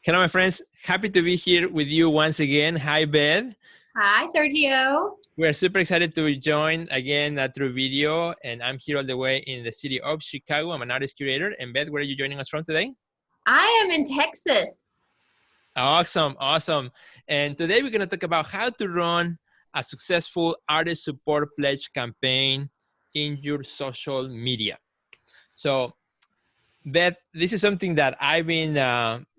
Hello, my friends. Happy to be here with you once again. Hi, Beth. Hi, Sergio. We're super excited to join again through video, and I'm here all the way in the city of Chicago. I'm an artist curator. And Beth, where are you joining us from today? I am in Texas. Awesome, awesome. And today we're going to talk about how to run a successful artist support pledge campaign in your social media. So, Beth, this is something that I've been,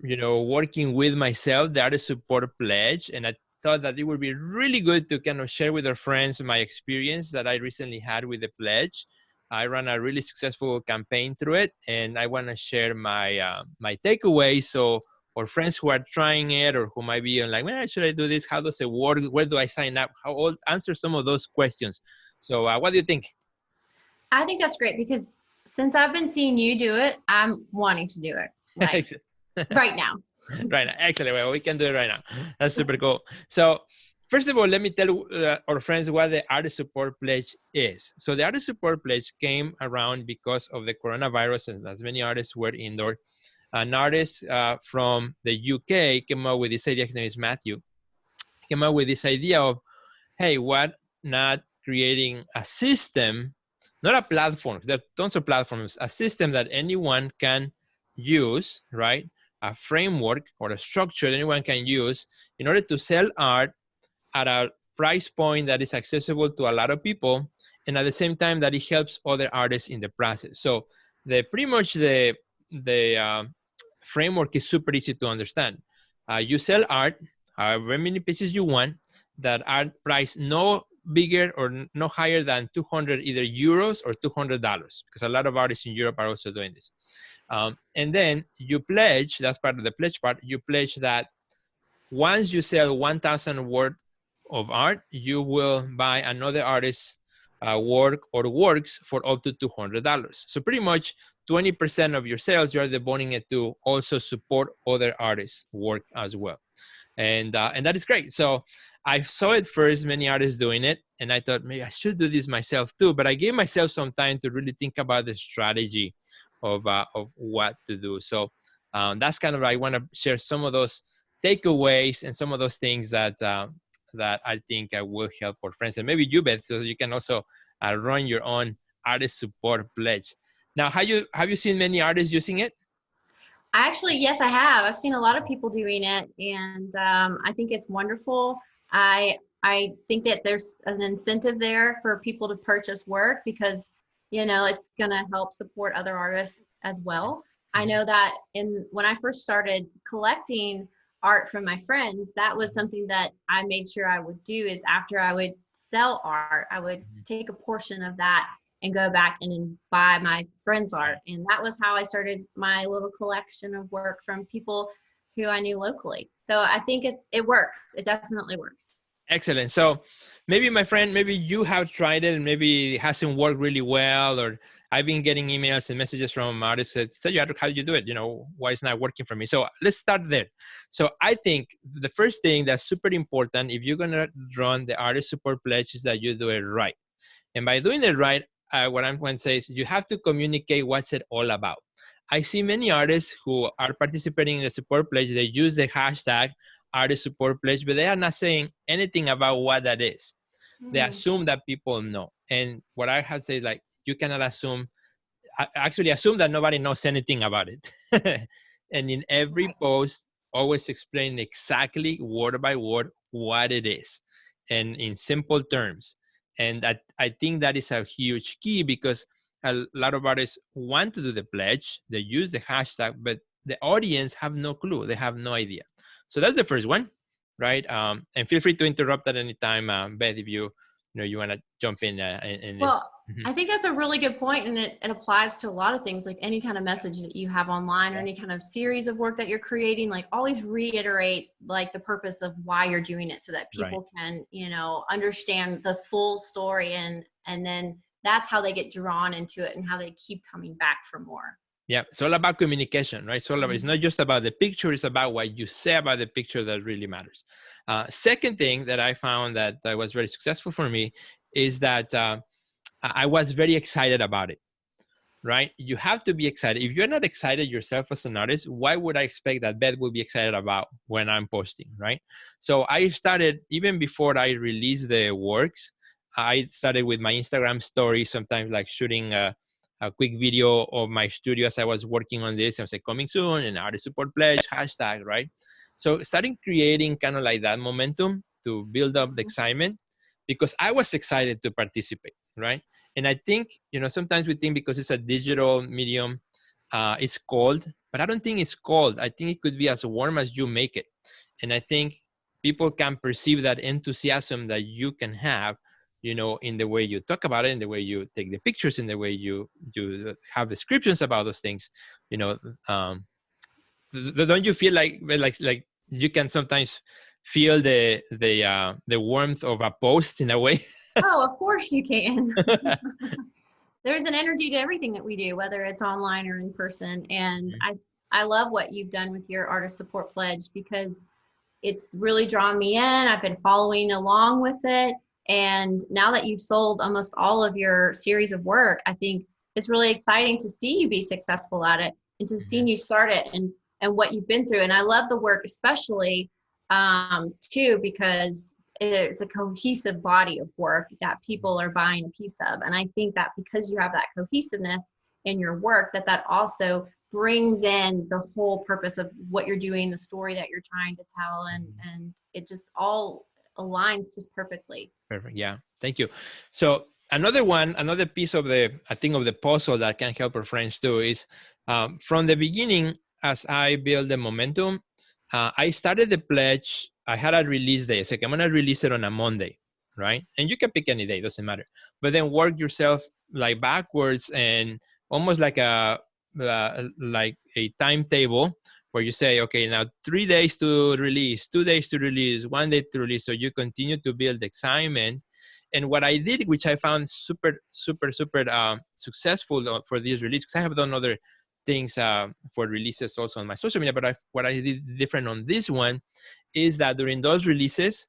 working with myself, the artist support pledge, and I thought that it would be really good to kind of share with our friends my experience that I recently had with the pledge. I ran a really successful campaign through it, and I want to share my takeaways. So, for friends who are trying it or who might be like, man, should I do this? How does it work? Where do I sign up? Answer some of those questions. So, what do you think? I think that's great because since I've been seeing you do it, I'm wanting to do it like right now. Right now. Excellent. Well, we can do it right now. That's super cool. So first of all, let me tell our friends what the Artist Support Pledge is. So the Artist Support Pledge came around because of the coronavirus, and as many artists were indoor. An artist from the UK came up with this idea. His name is Matthew. Came up with this idea of, hey, what not creating a system, not a platform. There are tons of platforms, a system that anyone can use, right? A framework or a structure that anyone can use in order to sell art at a price point that is accessible to a lot of people, and at the same time that it helps other artists in the process. So pretty much the framework is super easy to understand. You sell art, however many pieces you want, that are priced no bigger or no higher than 200 either euros or $200, because a lot of artists in Europe are also doing this. And then you pledge, that's part of the pledge part, you pledge that once you sell 1,000 worth of art, you will buy another artist's work or works for up to $200. So pretty much 20% of your sales, you're devoting it to also support other artists' work as well. And that is great. So I saw it first, many artists doing it, and I thought maybe I should do this myself too. But I gave myself some time to really think about the strategy of what to do. So that's kind of, I want to share some of those takeaways and some of those things that that I think will help our friends, and maybe you, Beth, so you can also run your own artist support pledge. Now, have you seen many artists using it? Actually, yes, I have. I've seen a lot of people doing it, and I think it's wonderful. I think that there's an incentive there for people to purchase work because it's going to help support other artists as well. I know that when I first started collecting art from my friends, that was something that I made sure I would do is after I would sell art, I would take a portion of that and go back and then buy my friends' art. And that was how I started my little collection of work from people who I knew locally. So I think it works. It definitely works. Excellent. So maybe, my friend, maybe you have tried it and maybe it hasn't worked really well, or I've been getting emails and messages from artists that say, how do you do it? Why it's not working for me? So let's start there. So I think the first thing that's super important if you're going to run the artist support pledge is that you do it right. And by doing it right, what I'm going to say is you have to communicate what's it all about. I see many artists who are participating in the support pledge. They use the hashtag artist support pledge, but they are not saying anything about what that is. They assume that people know. And what I have to say is like, you cannot assume, actually assume that nobody knows anything about it. And in every post, always explain exactly word by word what it is and in simple terms. And I think that is a huge key because a lot of artists want to do the pledge. They use the hashtag, but the audience have no clue. They have no idea. So that's the first one, right? And feel free to interrupt at any time, Beth, if you want to jump in. Well, I think that's a really good point, and it applies to a lot of things, like any kind of message that you have online or any kind of series of work that you're creating. Like always reiterate like the purpose of why you're doing it, so that people can understand the full story, and then that's how they get drawn into it and how they keep coming back for more. Yeah, it's all about communication, right? It's not just about the picture, it's about what you say about the picture that really matters. Second thing that I found that was very successful for me is that I was very excited about it. right? You have to be excited. If you're not excited yourself as an artist, why would I expect that Beth will be excited about when I'm posting, right? So I started, even before I released the works, I started with my Instagram story, sometimes like shooting a quick video of my studio as I was working on this. I was like, coming soon, and artist support pledge, hashtag, right? So starting creating kind of like that momentum to build up the excitement, because I was excited to participate, right? And I think, sometimes we think because it's a digital medium, it's cold, but I don't think it's cold. I think it could be as warm as you make it. And I think people can perceive that enthusiasm that you can have, in the way you talk about it, in the way you take the pictures, in the way you have descriptions about those things, um, don't you feel like you can sometimes feel the warmth of a post in a way? Oh, of course you can. There's an energy to everything that we do, whether it's online or in person. And I love what you've done with your artist support pledge, because it's really drawn me in. I've been following along with it. And now that you've sold almost all of your series of work, I think it's really exciting to see you be successful at it and to see you start it and what you've been through. And I love the work, especially too, because it's a cohesive body of work that people are buying a piece of. And I think that because you have that cohesiveness in your work, that also brings in the whole purpose of what you're doing, the story that you're trying to tell, and it just all aligns just perfectly. Perfect. Yeah. Thank you. So another piece of the puzzle that can help our friends too is, from the beginning, as I build the momentum, I started the pledge. I had a release day. It's like, I'm going to release it on a Monday, right? And you can pick any day, doesn't matter. But then work yourself like backwards, and almost like a timetable where you say, okay, now 3 days to release, 2 days to release, 1 day to release. So you continue to build excitement. And what I did, which I found super, super, super successful for this release, because I have done other things for releases also on my social media, but what I did different on this one is that during those releases,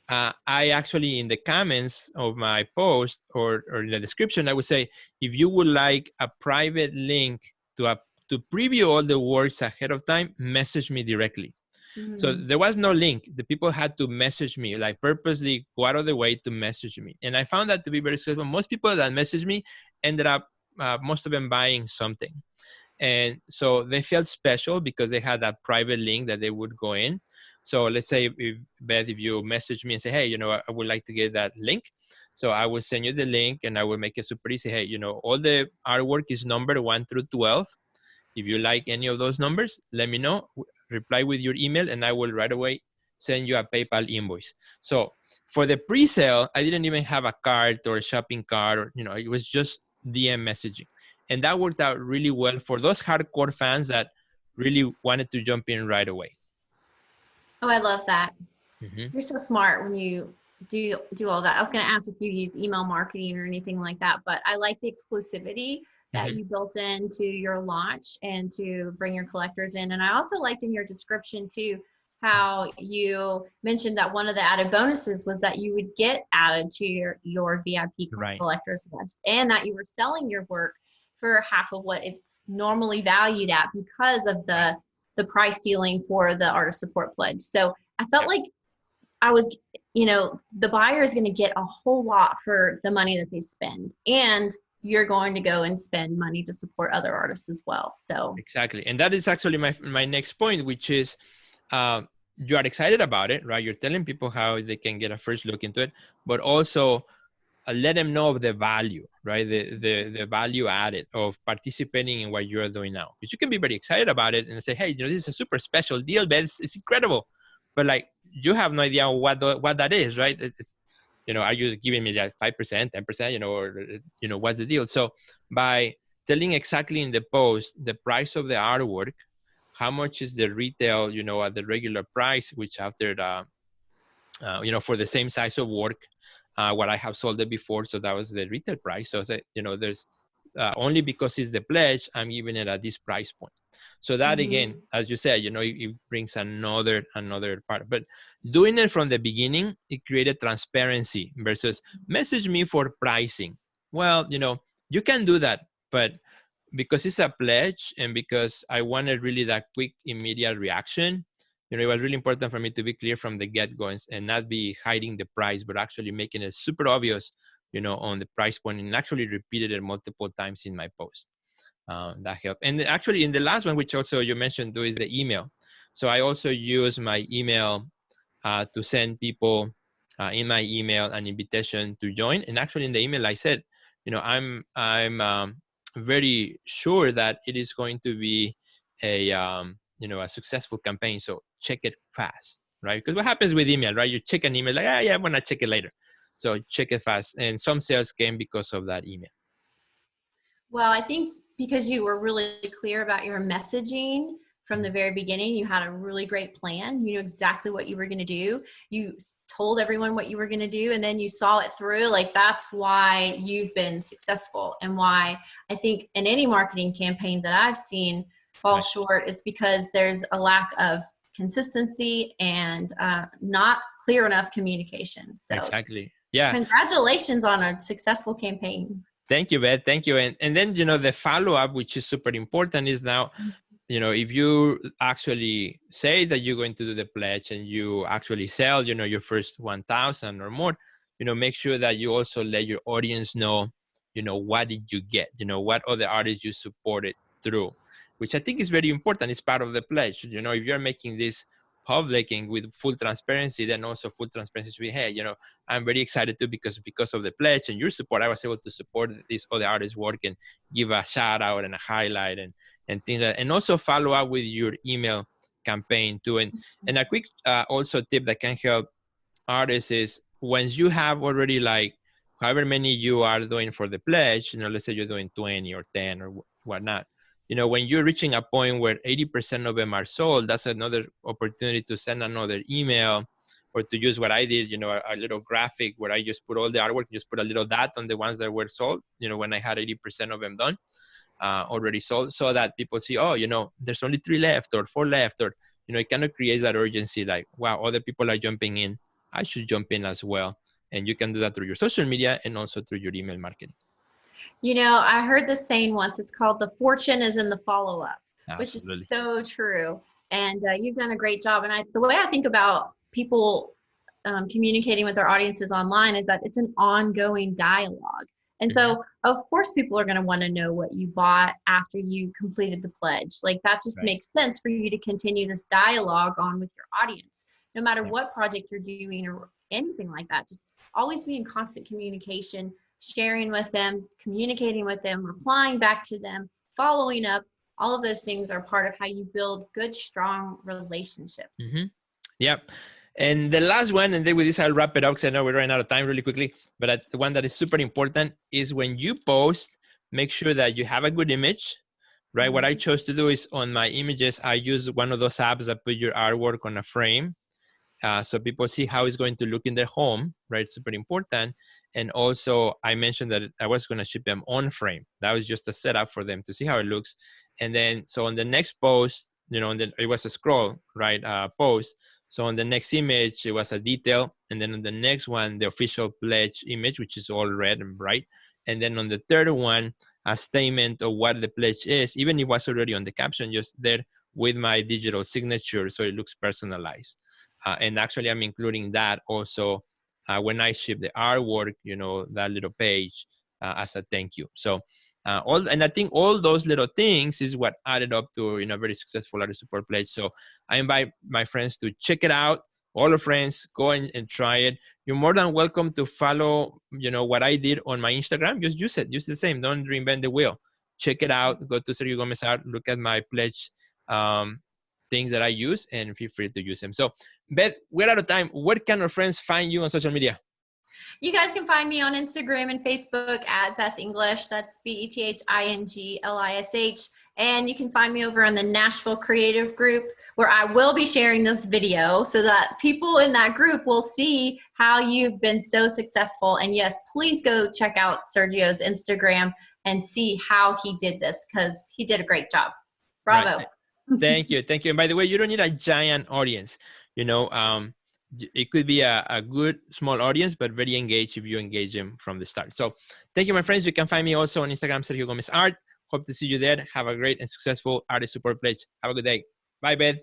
I actually, in the comments of my post or in the description, I would say, if you would like a private link to preview all the works ahead of time, message me directly. So there was no link. The people had to message me, like purposely go out of the way to message me. And I found that to be very successful. Most people that messaged me ended up, most of them buying something. And so they felt special because they had that private link that they would go in. So let's say, Beth, if you message me and say, hey, I would like to get that link. So I will send you the link, and I will make it super easy. Hey, all the artwork is numbered 1 through 12. If you like any of those numbers, let me know. Reply with your email, and I will right away send you a PayPal invoice. So for the pre-sale, I didn't even have a cart or a shopping cart, or, it was just DM messaging. And that worked out really well for those hardcore fans that really wanted to jump in right away. Oh, I love that. You're so smart when you do all that. I was going to ask if you use email marketing or anything like that, but I like the exclusivity that you built into your launch and to bring your collectors in. And I also liked in your description too, how you mentioned that one of the added bonuses was that you would get added to your VIP collectors list, and that you were selling your work for half of what it's normally valued at because of the price ceiling for the artist support pledge. So I felt like I was, the buyer is going to get a whole lot for the money that they spend, and you're going to go and spend money to support other artists as well. So exactly. And that is actually my next point, which is, you are excited about it, right? You're telling people how they can get a first look into it, but also let them know of the value, right? The value added of participating in what you're doing now. Because you can be very excited about it and say, hey, this is a super special deal, but it's incredible. But like, you have no idea what that is, right? It's, are you giving me like 5%, 10%, or, what's the deal? So by telling exactly in the post the price of the artwork, how much is the retail, at the regular price, which after the, for the same size of work, what I have sold it before. So that was the retail price. So, there's only because it's the pledge, I'm giving it at this price point. So that again, as you said, it brings another part. But doing it from the beginning, it created transparency versus message me for pricing. Well, you can do that, but because it's a pledge and because I wanted really that quick, immediate reaction, it was really important for me to be clear from the get-go and not be hiding the price, but actually making it super obvious, on the price point, and actually repeated it multiple times in my post. That helped. And actually in the last one, which also you mentioned too, is the email. So I also use my email to send people in my email an invitation to join. And actually in the email I said, I'm very sure that it is going to be a successful campaign. So check it fast, right? Because what happens with email, right? You check an email like, yeah, I'm gonna check it later. So check it fast. And some sales came because of that email. Well, I think because you were really clear about your messaging from the very beginning, you had a really great plan. You knew exactly what you were going to do. You told everyone what you were going to do, and then you saw it through. Like, that's why you've been successful, and why I think in any marketing campaign that I've seen fall short is because there's a lack of consistency and not clear enough communication. So exactly. Yeah. Congratulations on a successful campaign. Thank you, Beth. Thank you. And then, the follow-up, which is super important, is now, if you actually say that you're going to do the pledge and you actually sell, your first 1,000 or more, make sure that you also let your audience know, what did you get, what other artists you supported through, which I think is very important. It's part of the pledge. If you're making this public and with full transparency, then also full transparency to be, hey, I'm very excited too, because of the pledge and your support, I was able to support this other artist's work and give a shout out and a highlight and things like that. And also follow up with your email campaign too. And a quick also tip that can help artists is, once you have already like however many you are doing for the pledge, let's say you're doing 20 or 10 or whatnot, when you're reaching a point where 80% of them are sold, that's another opportunity to send another email, or to use what I did, a little graphic where I just put all the artwork, just put a little dot on the ones that were sold, when I had 80% of them done, already sold, so that people see, oh, there's only 3 left or 4 left, or, it kind of creates that urgency, like, wow, other people are jumping in, I should jump in as well. And you can do that through your social media and also through your email marketing. I heard this saying once. It's called "the fortune is in the follow-up," which is Absolutely. so true. And you've done a great job. And the way I think about people communicating with their audiences online is that it's an ongoing dialogue. And so, of course, people are going to want to know what you bought after you completed the pledge. Like, that just makes sense for you to continue this dialogue on with your audience, no matter what project you're doing or anything like that. Just always be in constant communication, sharing with them, communicating with them, replying back to them, following up. All of those things are part of how you build good, strong relationships. Yep. And the last one, and then with this I'll wrap it up because I know we're running out of time really quickly, but the one that is super important is, when you post, make sure that you have a good image, right? What I chose to do is, on my images, I use one of those apps that put your artwork on a frame. So people see how it's going to look in their home, right? Super important. And also, I mentioned that I was going to ship them on frame. That was just a setup for them to see how it looks. And then, so on the next post, it was a scroll, right? Post. So on the next image, it was a detail. And then on the next one, the official pledge image, which is all red and bright. And then on the third one, a statement of what the pledge is, even if it was already on the caption, just there with my digital signature, so it looks personalized. And actually, I'm including that also when I ship the artwork, that little page as a thank you. So and I think all those little things is what added up to a very successful artist support pledge. So I invite my friends to check it out. All the friends, go and try it. You're more than welcome to follow, what I did on my Instagram. Just use it. Use the same. Don't reinvent the wheel. Check it out. Go to Sergio Gomez Art. Look at my pledge things that I use, and feel free to use them. So, Beth, we're out of time. Where can our friends find you on social media? You guys can find me on Instagram and Facebook at Beth English. That's BETHINGLISH. And you can find me over on the Nashville Creative Group, where I will be sharing this video so that people in that group will see how you've been so successful. And yes, please go check out Sergio's Instagram and see how he did this, because he did a great job. Bravo. Right. Thank you. Thank you. And by the way, you don't need a giant audience. It could be a good small audience, but very engaged if you engage them from the start. So thank you, my friends. You can find me also on Instagram, Sergio Gomez Art. Hope to see you there. Have a great and successful artist support page. Have a good day. Bye, Beth.